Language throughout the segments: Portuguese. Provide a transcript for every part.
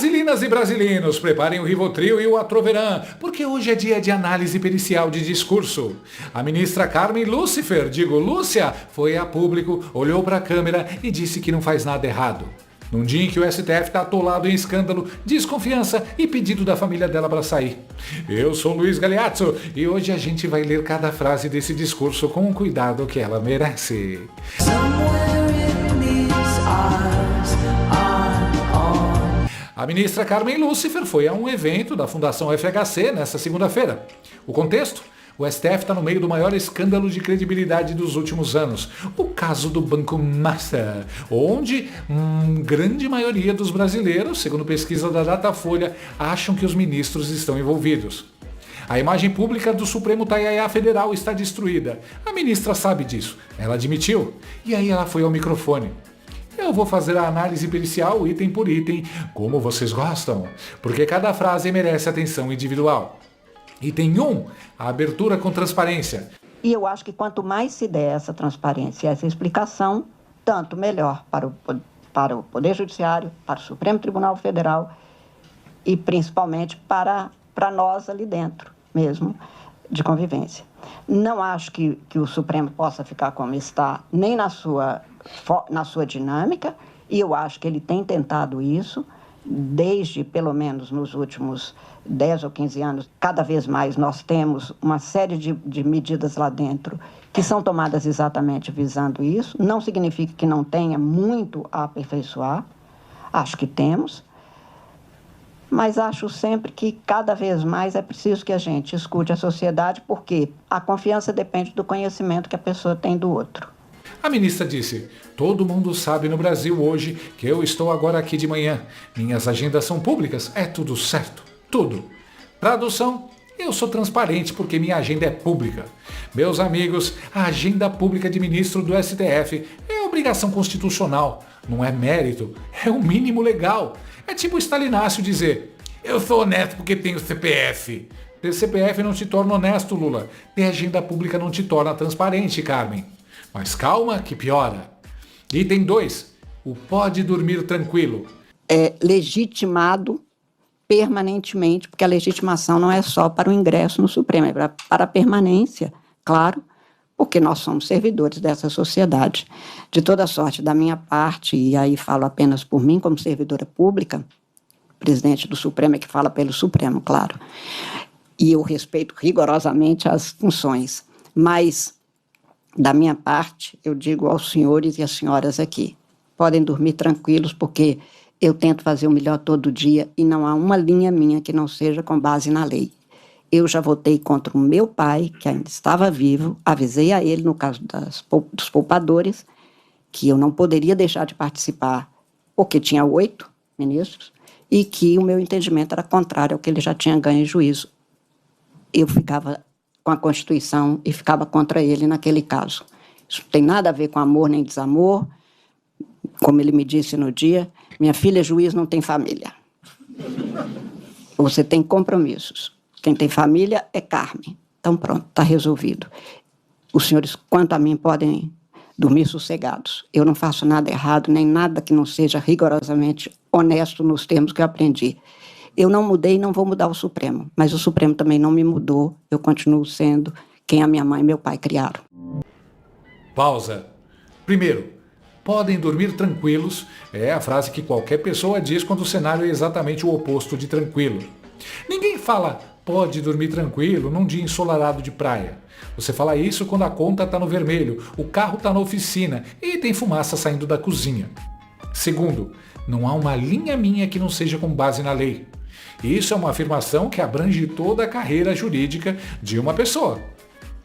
Brasilinas e brasileiros, preparem o Rivotril e o Atroveran, porque hoje é dia de análise pericial de discurso. A ministra Carmen Lúcia, foi a público, olhou para a câmera e disse que não faz nada errado. Num dia em que o STF está atolado em escândalo, desconfiança e pedido da família dela para sair. Eu sou Luiz Galeazzo e hoje a gente vai ler cada frase desse discurso com o cuidado que ela merece. A ministra Carmen Lúcia foi a um evento da Fundação FHC nesta segunda-feira. O contexto? O STF está no meio do maior escândalo de credibilidade dos últimos anos, o caso do Banco Master, onde grande maioria dos brasileiros, segundo pesquisa da Datafolha, acham que os ministros estão envolvidos. A imagem pública do Supremo Taiaiá Federal está destruída. A ministra sabe disso, ela admitiu, e aí ela foi ao microfone. Eu vou fazer a análise pericial item por item, como vocês gostam, porque cada frase merece atenção individual. Item 1, a abertura com transparência. E eu acho que quanto mais se der essa transparência e essa explicação, tanto melhor para o Poder Judiciário, para o Supremo Tribunal Federal e principalmente para nós ali dentro mesmo, de convivência. Não acho que o Supremo possa ficar como está, nem na sua dinâmica, e eu acho que ele tem tentado isso, desde pelo menos nos últimos 10 ou 15 anos, cada vez mais nós temos uma série de medidas lá dentro que são tomadas exatamente visando isso. Não significa que não tenha muito a aperfeiçoar, acho que temos, mas acho sempre que cada vez mais é preciso que a gente escute a sociedade, porque a confiança depende do conhecimento que a pessoa tem do outro. A ministra disse, todo mundo sabe no Brasil hoje que eu estou agora aqui de manhã. Minhas agendas são públicas, é tudo certo, tudo. Tradução, eu sou transparente porque minha agenda é pública. Meus amigos, a agenda pública de ministro do STF é obrigação constitucional, não é mérito, é o mínimo legal. É tipo o Stalinácio dizer, eu sou honesto porque tenho CPF. Ter CPF não te torna honesto, Lula. Ter agenda pública não te torna transparente, Carmen. Mas calma que piora. Item 2. O pode dormir tranquilo. É legitimado permanentemente, porque a legitimação não é só para o ingresso no Supremo, é para a permanência, claro, porque nós somos servidores dessa sociedade. De toda sorte, da minha parte, e aí falo apenas por mim como servidora pública, o presidente do Supremo é que fala pelo Supremo, claro, e eu respeito rigorosamente as funções, mas da minha parte, eu digo aos senhores e às senhoras aqui, podem dormir tranquilos, porque eu tento fazer o melhor todo dia e não há uma linha minha que não seja com base na lei. Eu já votei contra o meu pai, que ainda estava vivo, avisei a ele, no caso dos poupadores, que eu não poderia deixar de participar, porque tinha 8 ministros, e que o meu entendimento era contrário ao que ele já tinha ganho em juízo. Eu ficava com a Constituição e ficava contra ele naquele caso. Isso não tem nada a ver com amor nem desamor. Como ele me disse no dia, minha filha juiz não tem família. Você tem compromissos. Quem tem família é Carmen. Então pronto, está resolvido. Os senhores, quanto a mim, podem dormir sossegados. Eu não faço nada errado, nem nada que não seja rigorosamente honesto nos termos que eu aprendi. Eu não mudei e não vou mudar o Supremo, mas o Supremo também não me mudou, eu continuo sendo quem a minha mãe e meu pai criaram. Pausa. Primeiro, podem dormir tranquilos é a frase que qualquer pessoa diz quando o cenário é exatamente o oposto de tranquilo. Ninguém fala pode dormir tranquilo num dia ensolarado de praia. Você fala isso quando a conta está no vermelho, o carro está na oficina e tem fumaça saindo da cozinha. Segundo, não há uma linha minha que não seja com base na lei. Isso é uma afirmação que abrange toda a carreira jurídica de uma pessoa.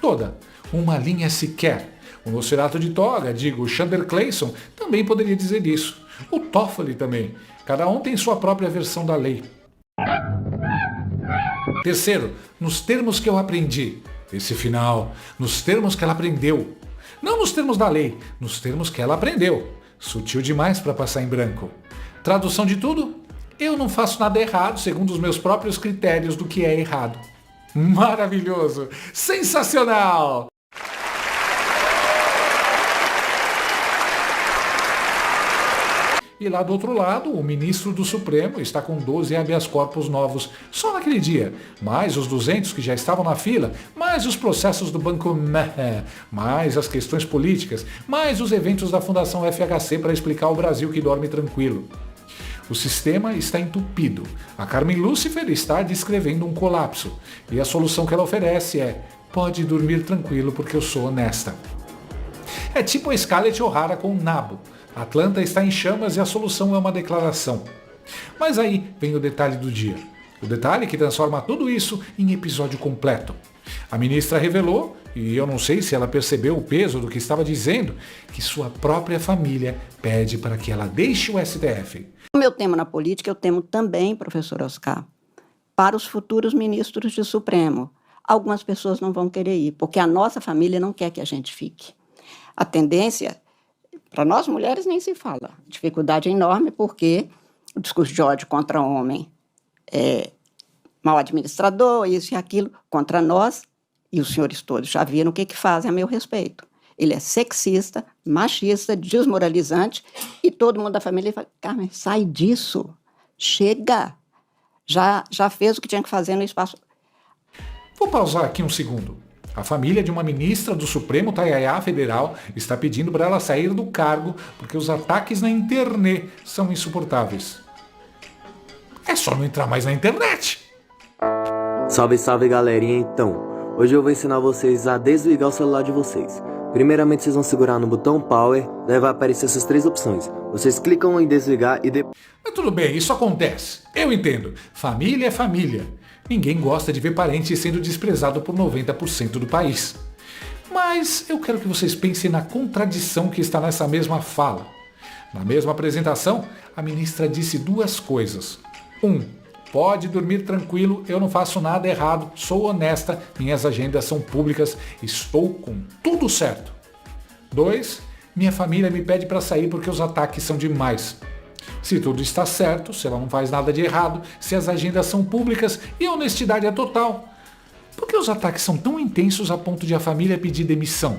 Toda. Uma linha sequer. O Nosferatu de toga, o Chandler Clayson, também poderia dizer isso. O Toffoli também. Cada um tem sua própria versão da lei. Terceiro, nos termos que eu aprendi. Esse final, nos termos que ela aprendeu. Não nos termos da lei, nos termos que ela aprendeu. Sutil demais para passar em branco. Tradução de tudo? Eu não faço nada errado segundo os meus próprios critérios do que é errado. Maravilhoso! Sensacional! E lá do outro lado, o ministro do Supremo está com 12 habeas corpus novos só naquele dia, mais os 200 que já estavam na fila, mais os processos do Banco mais as questões políticas, mais os eventos da Fundação FHC para explicar ao Brasil que dorme tranquilo. O sistema está entupido. A Carmen Lúcifer está descrevendo um colapso. E a solução que ela oferece é: pode dormir tranquilo porque eu sou honesta. É tipo a Scarlett O'Hara com o nabo. Atlanta está em chamas e a solução é uma declaração. Mas aí vem o detalhe do dia. O detalhe que transforma tudo isso em episódio completo. A ministra revelou, e eu não sei se ela percebeu o peso do que estava dizendo, que sua própria família pede para que ela deixe o STF. Como eu temo na política, eu temo também, professor Oscar, para os futuros ministros do Supremo. Algumas pessoas não vão querer ir, porque a nossa família não quer que a gente fique. A tendência, para nós mulheres nem se fala, dificuldade enorme, porque o discurso de ódio contra o homem é mau administrador, isso e aquilo, contra nós, e os senhores todos já viram o que fazem a meu respeito. Ele é sexista, machista, desmoralizante, e todo mundo da família fala: Carmen, sai disso, chega, já fez o que tinha que fazer no espaço. Vou pausar aqui um segundo. A família de uma ministra do Supremo Taiaiá Federal está pedindo para ela sair do cargo porque os ataques na internet são insuportáveis. É só não entrar mais na internet. Salve, salve galerinha, então. Hoje eu vou ensinar vocês a desligar o celular de vocês. Primeiramente vocês vão segurar no botão Power, daí vai aparecer essas três opções. Vocês clicam em desligar e depois... Mas tudo bem, isso acontece. Eu entendo. Família é família. Ninguém gosta de ver parente sendo desprezado por 90% do país. Mas eu quero que vocês pensem na contradição que está nessa mesma fala. Na mesma apresentação, a ministra disse duas coisas. 1. Pode dormir tranquilo, eu não faço nada errado, sou honesta, minhas agendas são públicas, estou com tudo certo. 2. Minha família me pede para sair porque os ataques são demais. Se tudo está certo, se ela não faz nada de errado, se as agendas são públicas e a honestidade é total, por que os ataques são tão intensos a ponto de a família pedir demissão?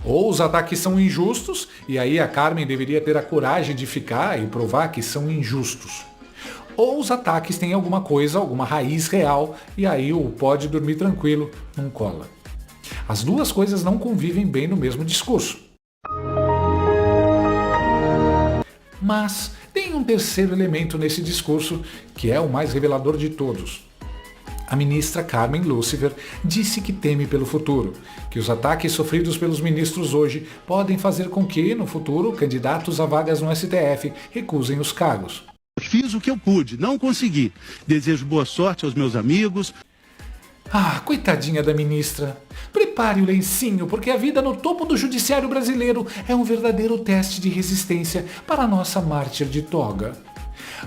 Ou os ataques são injustos, e aí a Carmen deveria ter a coragem de ficar e provar que são injustos. Ou os ataques têm alguma coisa, alguma raiz real, e aí o pode dormir tranquilo não cola. As duas coisas não convivem bem no mesmo discurso. Mas tem um terceiro elemento nesse discurso, que é o mais revelador de todos. A ministra Carmen Lúcifer disse que teme pelo futuro, que os ataques sofridos pelos ministros hoje podem fazer com que, no futuro, candidatos a vagas no STF recusem os cargos. Fiz o que eu pude, não consegui. Desejo boa sorte aos meus amigos. Ah, coitadinha da ministra. Prepare o lencinho, porque a vida no topo do judiciário brasileiro é um verdadeiro teste de resistência para a nossa mártir de toga.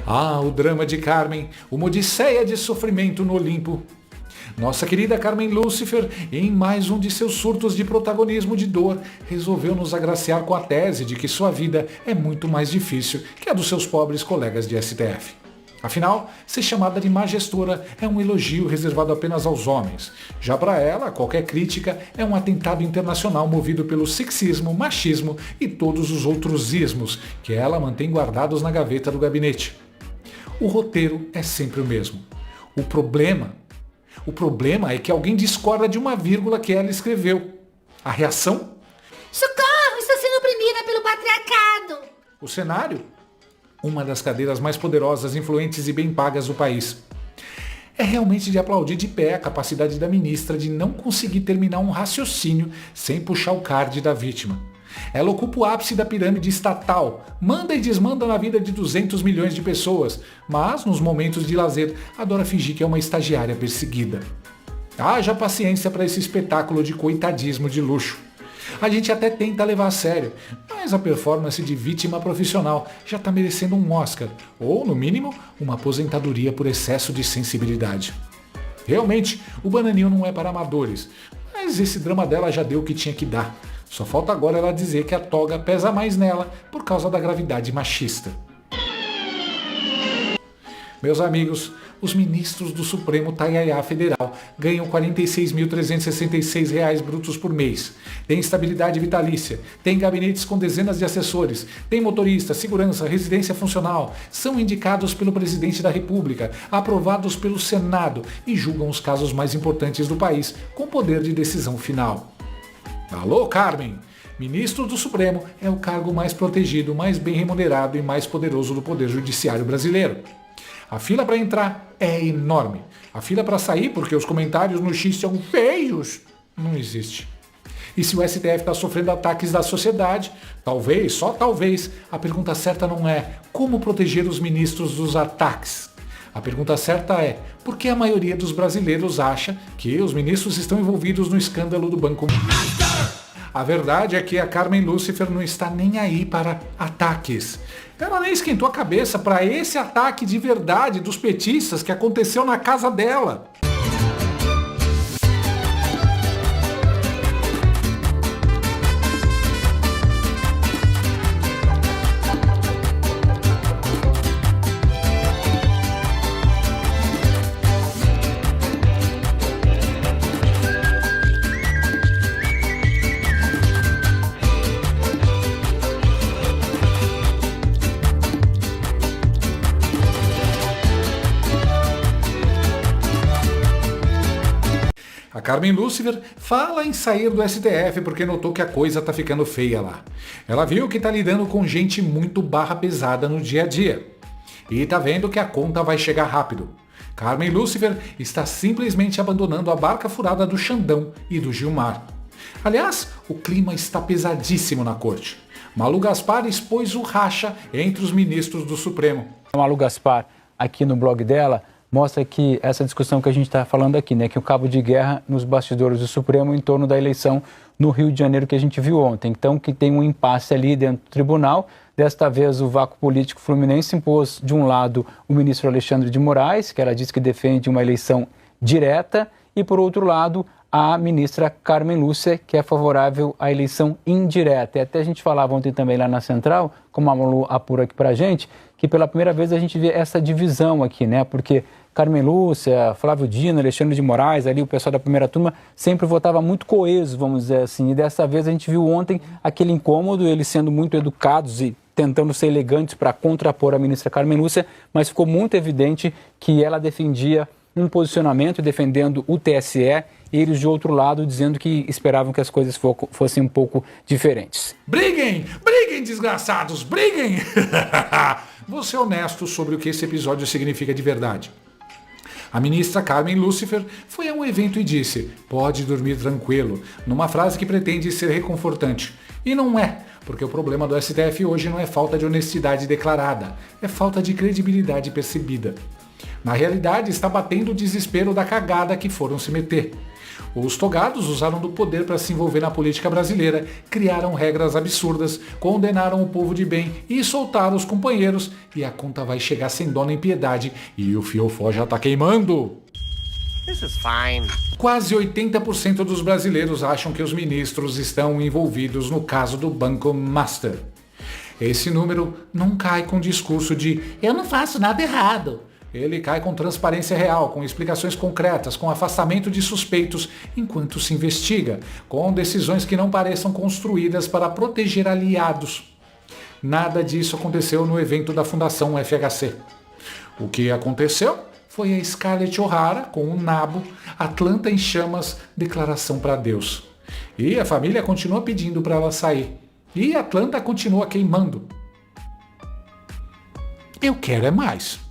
Ah, o drama de Carmen, uma odisseia de sofrimento no Olimpo. Nossa querida Carmen Lúcifer, em mais um de seus surtos de protagonismo de dor, resolveu nos agraciar com a tese de que sua vida é muito mais difícil que a dos seus pobres colegas de STF. Afinal, ser chamada de majestora é um elogio reservado apenas aos homens. Já para ela, qualquer crítica é um atentado internacional movido pelo sexismo, machismo e todos os outros ismos que ela mantém guardados na gaveta do gabinete. O roteiro é sempre o mesmo. O problema é que alguém discorda de uma vírgula que ela escreveu. A reação? Socorro, estou sendo oprimida pelo patriarcado. O cenário? Uma das cadeiras mais poderosas, influentes e bem pagas do país. É realmente de aplaudir de pé a capacidade da ministra de não conseguir terminar um raciocínio sem puxar o card da vítima. Ela ocupa o ápice da pirâmide estatal, manda e desmanda na vida de 200 milhões de pessoas, mas, nos momentos de lazer, adora fingir que é uma estagiária perseguida. Haja paciência para esse espetáculo de coitadismo de luxo. A gente até tenta levar a sério, mas a performance de vítima profissional já está merecendo um Oscar, ou, no mínimo, uma aposentadoria por excesso de sensibilidade. Realmente, o Bananinho não é para amadores, mas esse drama dela já deu o que tinha que dar. Só falta agora ela dizer que a toga pesa mais nela por causa da gravidade machista. Meus amigos, os ministros do Supremo Taiaiá Federal ganham R$ 46.366 brutos por mês. Tem estabilidade vitalícia, tem gabinetes com dezenas de assessores, tem motorista, segurança, residência funcional, são indicados pelo presidente da República, aprovados pelo Senado e julgam os casos mais importantes do país, com poder de decisão final. Alô, Carmen! Ministro do Supremo é o cargo mais protegido, mais bem remunerado e mais poderoso do Poder Judiciário brasileiro. A fila para entrar é enorme. A fila para sair, porque os comentários no X são feios, não existe. E se o STF está sofrendo ataques da sociedade, talvez, só talvez, a pergunta certa não é como proteger os ministros dos ataques. A pergunta certa é por que a maioria dos brasileiros acha que os ministros estão envolvidos no escândalo do Banco Master? A verdade é que a Carmen Lúcifer não está nem aí para ataques. Ela nem esquentou a cabeça para esse ataque de verdade dos petistas que aconteceu na casa dela. A Carmen Lúcifer fala em sair do STF porque notou que a coisa tá ficando feia lá. Ela viu que tá lidando com gente muito barra pesada no dia a dia. E tá vendo que a conta vai chegar rápido. Carmen Lúcifer está simplesmente abandonando a barca furada do Xandão e do Gilmar. Aliás, o clima está pesadíssimo na corte. Malu Gaspar expôs o racha entre os ministros do Supremo. A Malu Gaspar, aqui no blog dela, mostra que essa discussão que a gente está falando aqui, né, que o cabo de guerra nos bastidores do Supremo em torno da eleição no Rio de Janeiro que a gente viu ontem. Então, que tem um impasse ali dentro do tribunal. Desta vez, o vácuo político fluminense impôs, de um lado, o ministro Alexandre de Moraes, que ela diz que defende uma eleição direta, e, por outro lado, a ministra Carmen Lúcia, que é favorável à eleição indireta. E até a gente falava ontem também lá na Central, como a Malu apura aqui pra gente, que pela primeira vez a gente vê essa divisão aqui, né? Porque Carmen Lúcia, Flávio Dino, Alexandre de Moraes, ali o pessoal da primeira turma sempre votava muito coeso, vamos dizer assim. E dessa vez a gente viu ontem aquele incômodo, eles sendo muito educados e tentando ser elegantes para contrapor a ministra Carmen Lúcia, mas ficou muito evidente que ela defendia um posicionamento defendendo o TSE e eles de outro lado dizendo que esperavam que as coisas fossem um pouco diferentes. Briguem! Briguem, desgraçados! Briguem! Vou ser honesto sobre o que esse episódio significa de verdade. A ministra Carmen Lúcifer foi a um evento e disse: pode dormir tranquilo, numa frase que pretende ser reconfortante. E não é, porque o problema do STF hoje não é falta de honestidade declarada, é falta de credibilidade percebida. Na realidade, está batendo o desespero da cagada que foram se meter. Os togados usaram do poder para se envolver na política brasileira, criaram regras absurdas, condenaram o povo de bem e soltaram os companheiros, e a conta vai chegar sem dó nem piedade, e o fiofó já tá queimando. This is fine. Quase 80% dos brasileiros acham que os ministros estão envolvidos no caso do Banco Master. Esse número não cai com discurso de Eu não faço nada errado. Ele cai com transparência real, com explicações concretas, com afastamento de suspeitos enquanto se investiga, com decisões que não pareçam construídas para proteger aliados. Nada disso aconteceu no evento da Fundação FHC. O que aconteceu foi a Scarlett O'Hara com o nabo, Atlanta em chamas, declaração para Deus. E a família continua pedindo para ela sair. E Atlanta continua queimando. Eu quero é mais.